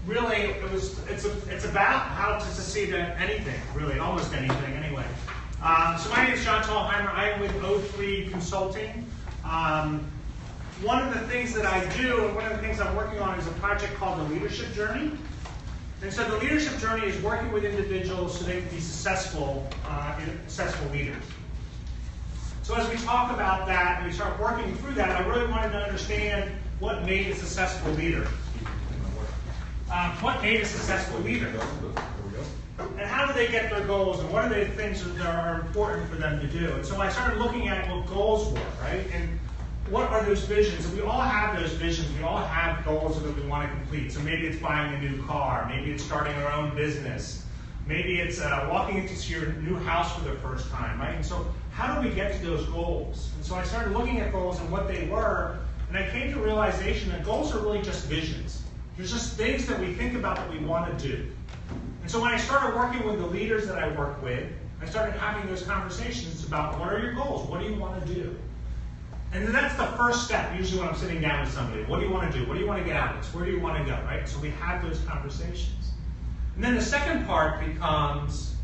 really, it's about how to succeed at anything, really, almost anything anyway. So my name is Thalheimer. I am with O3 Consulting. One of the things that I do, and one of the things I'm working on, is a project called the Leadership Journey. And so the Leadership Journey is working with individuals so they can be successful leaders. So as we talk about that and we start working through that, I really wanted to understand what made a successful leader. What made a successful leader? And how do they get their goals, and what are the things that are important for them to do? And so I started looking at what goals were, right? And what are those visions? And we all have those visions. We all have goals that we want to complete. So maybe it's buying a new car. Maybe it's starting our own business. Maybe it's walking into your new house for the first time, right? And so how do we get to those goals? And so I started looking at goals and what they were, and I came to the realization that goals are really just visions. There's just things that we think about that we want to do. And so when I started working with the leaders that I work with, I started having those conversations about what are your goals? What do you want to do? And then that's the first step, usually when I'm sitting down with somebody. What do you want to do? What do you want to get out of this? Where do you want to go, right? So we have those conversations. And then the second part becomes,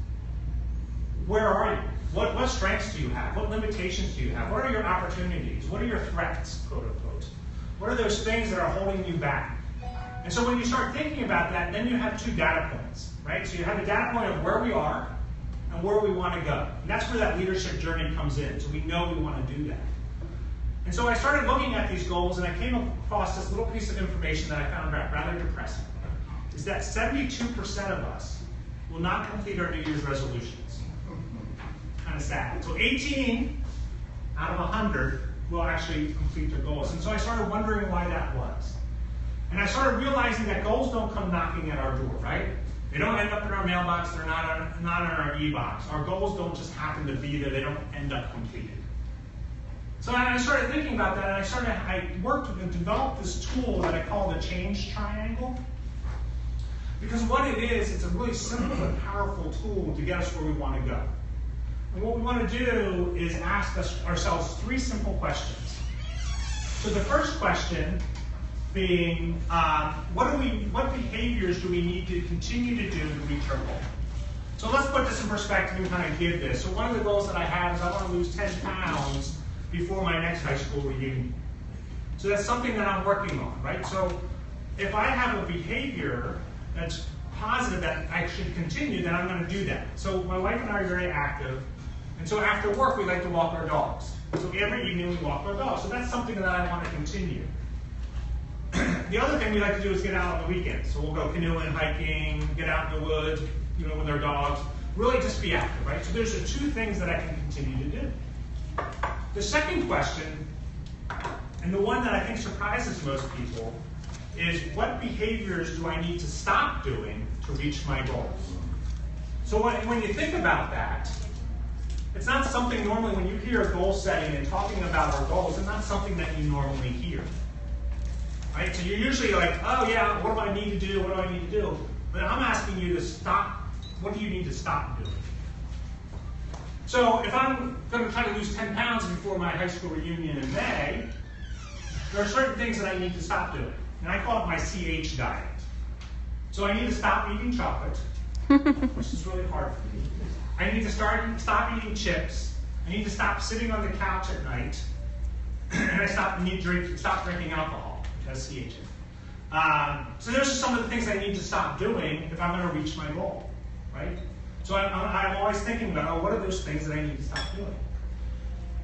where are you? What strengths do you have? What limitations do you have? What are your opportunities? What are your threats, quote unquote? What are those things that are holding you back? And so when you start thinking about that, then you have two data points, right? So you have the data point of where we are and where we want to go. And that's where that leadership journey comes in. So we know we want to do that. And so I started looking at these goals, and I came across this little piece of information that I found rather depressing, is that 72% of us will not complete our New Year's resolutions. Kind of sad. So 18 out of 100 will actually complete their goals. And so I started wondering why that was. And I started realizing that goals don't come knocking at our door, right? They don't end up in our mailbox, they're not in our e-box. Our goals don't just happen to be there, they don't end up completed. So I started thinking about that, and I worked and developed this tool that I call the change triangle. Because what it is, it's a really simple and powerful tool to get us where we want to go. And what we want to do is ask ourselves three simple questions. So the first question being, what behaviors do we need to continue to do to reach our goal? So let's put this in perspective and kind of give this. So one of the goals that I have is I want to lose 10 pounds before my next high school reunion. So that's something that I'm working on, right? So if I have a behavior that's positive that I should continue, then I'm going to do that. So my wife and I are very active, and so after work we like to walk our dogs. So every evening we walk our dogs. So that's something that I want to continue. The other thing we like to do is get out on the weekends. So we'll go canoeing, hiking, get out in the woods, with our dogs. Really just be active, right? So there's the two things that I can continue to do. The second question, and the one that I think surprises most people, is what behaviors do I need to stop doing to reach my goals? So when you think about that, it's not something normally when you hear goal setting and talking about our goals, it's not something that you normally hear. Right? So you're usually like, oh yeah, what do I need to do? What do I need to do? But I'm asking you to stop. What do you need to stop doing? So if I'm going to try to lose 10 pounds before my high school reunion in May, there are certain things that I need to stop doing. And I call it my CH diet. So I need to stop eating chocolate, which is really hard for me. I need to stop eating chips. I need to stop sitting on the couch at night. And I stop drinking alcohol, which has CH in it. So those are some of the things I need to stop doing if I'm going to reach my goal, right? So I'm always thinking about, what are those things that I need to stop doing?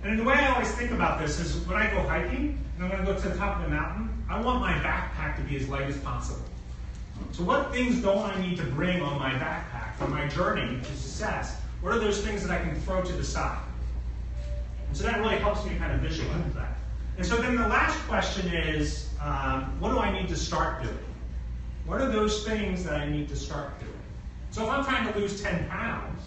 And the way I always think about this is when I go hiking, and I'm going to go to the top of the mountain, I want my backpack to be as light as possible. So what things don't I need to bring on my backpack for my journey to success? What are those things that I can throw to the side? And so that really helps me kind of visualize that. And so then the last question is, what do I need to start doing? What are those things that I need to start doing? So if I'm trying to lose 10 pounds,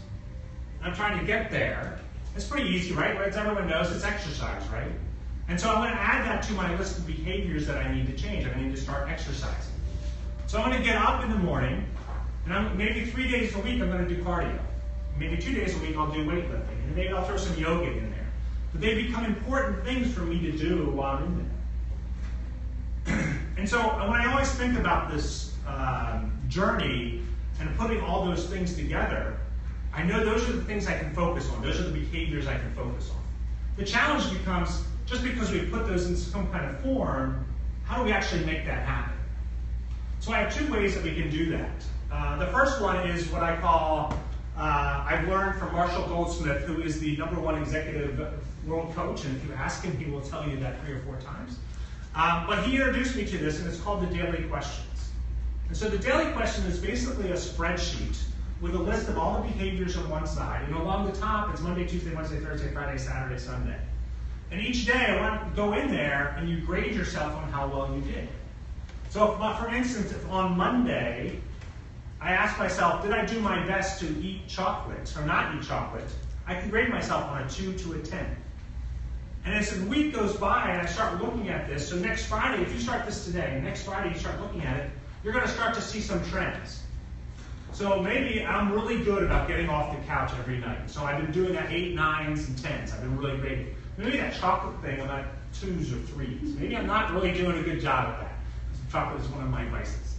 I'm trying to get there, it's pretty easy, right? As everyone knows, it's exercise, right? And so I'm going to add that to my list of behaviors that I need to change. I need to start exercising. So I'm going to get up in the morning, and maybe 3 days a week I'm going to do cardio. Maybe 2 days a week I'll do weightlifting, and maybe I'll throw some yoga in there. But they become important things for me to do while I'm in there. And so when I always think about this journey and putting all those things together, I know those are the things I can focus on. Those are the behaviors I can focus on. The challenge becomes, just because we put those in some kind of form, how do we actually make that happen? So I have two ways that we can do that. The first one is what I call, I've learned from Marshall Goldsmith, who is the #1 executive world coach, and if you ask him, he will tell you that 3 or 4 times. But he introduced me to this, and it's called the daily questions. And so the daily question is basically a spreadsheet with a list of all the behaviors on one side, and along the top, it's Monday, Tuesday, Wednesday, Thursday, Friday, Saturday, Sunday. And each day, I want to go in there, and you grade yourself on how well you did. So, for instance, if on Monday, I ask myself, did I do my best to eat chocolate or not eat chocolate? I can grade myself on a 2 to a 10. And as the week goes by and I start looking at this, so next Friday, if you start this today, next Friday you start looking at it, you're going to start to see some trends. So maybe I'm really good about getting off the couch every night. So I've been doing that 8, 9s, and 10s. I've been really great. Maybe that chocolate thing, I'm at 2s or 3s. Maybe I'm not really doing a good job at that. Chocolate is one of my vices.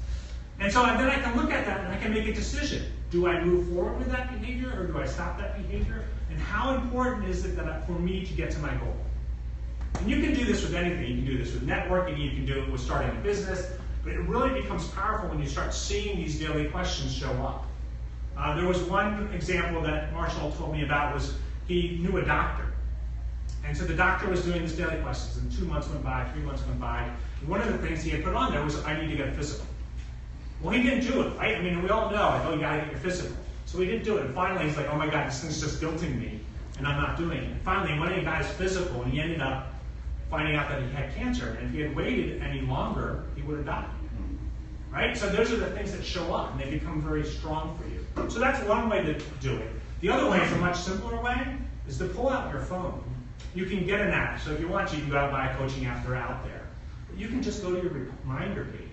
And so then I can look at that and I can make a decision. Do I move forward with that behavior or do I stop that behavior? And how important is it that for me to get to my goal? And you can do this with anything. You can do this with networking. You can do it with starting a business. But it really becomes powerful when you start seeing these daily questions show up. There was one example that Marshall told me about was he knew a doctor. And so the doctor was doing his daily questions, and 2 months went by, 3 months went by. And one of the things he had put on there was, I need to get a physical. Well, he didn't do it, right? I mean, we all know, like, oh, you gotta get your physical. So he didn't do it. And finally, he's like, oh my God, this thing's just guilting me, and I'm not doing it. And finally, he went and got his physical, and he ended up finding out that he had cancer. And if he had waited any longer, he would have died. Right? So those are the things that show up, and they become very strong for you. So that's one way to do it. The other way is a much simpler way, is to pull out your phone. You can get an app. So if you want to, you can go out and buy a coaching app. They're out there. But you can just go to your reminder page.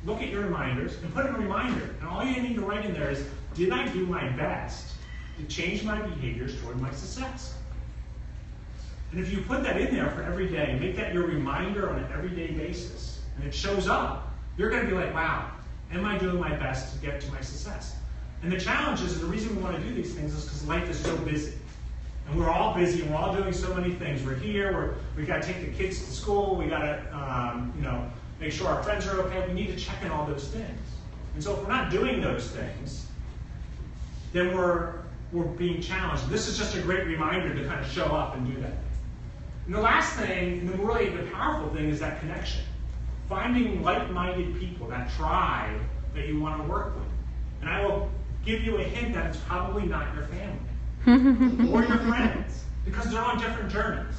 Look at your reminders and put in a reminder. And all you need to write in there is, did I do my best to change my behaviors toward my success? And if you put that in there for every day, make that your reminder on an everyday basis, and it shows up, you're going to be like, wow, am I doing my best to get to my success? And the challenge is, and the reason we want to do these things is because life is so busy. And we're all busy, and we're all doing so many things. We're here, we've got to take the kids to school, we got to make sure our friends are okay. We need to check in all those things. And so if we're not doing those things, then we're being challenged. This is just a great reminder to kind of show up and do that. And the last thing, and the really the powerful thing, is that connection. Finding like-minded people, that tribe that you want to work with. And I will give you a hint that it's probably not your family or your friends, because they're on different journeys.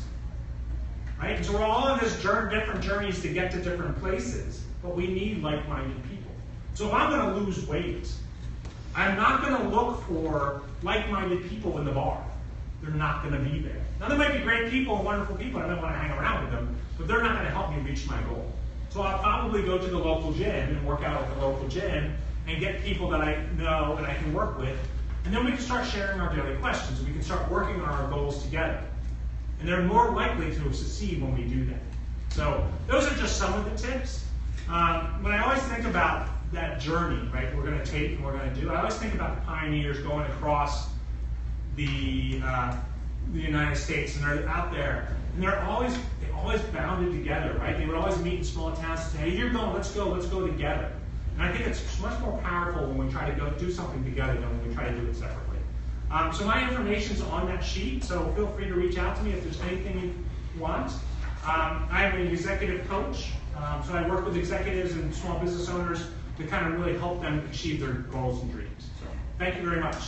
Right? And so we're all on this different journeys to get to different places, but we need like-minded people. So if I'm going to lose weight, I'm not going to look for like-minded people in the bar. They're not going to be there. Now, there might be great people and wonderful people, and I might want to hang around with them, but they're not going to help me reach my goal. So I'll probably go to the local gym and work out at the local gym and get people that I know and I can work with, and then we can start sharing our daily questions, and we can start working on our goals together. And they're more likely to succeed when we do that. So those are just some of the tips. When I always think about that journey, right, we're going to take and we're going to do, I always think about the pioneers going across the United States, and they're out there, and they always bounded together, right? They would always meet in small towns and say, hey, you're going, let's go together. And I think it's much more powerful when we try to go do something together than when we try to do it separately. So my information's on that sheet, so feel free to reach out to me if there's anything you want. I'm an executive coach, so I work with executives and small business owners to kind of really help them achieve their goals and dreams. So thank you very much.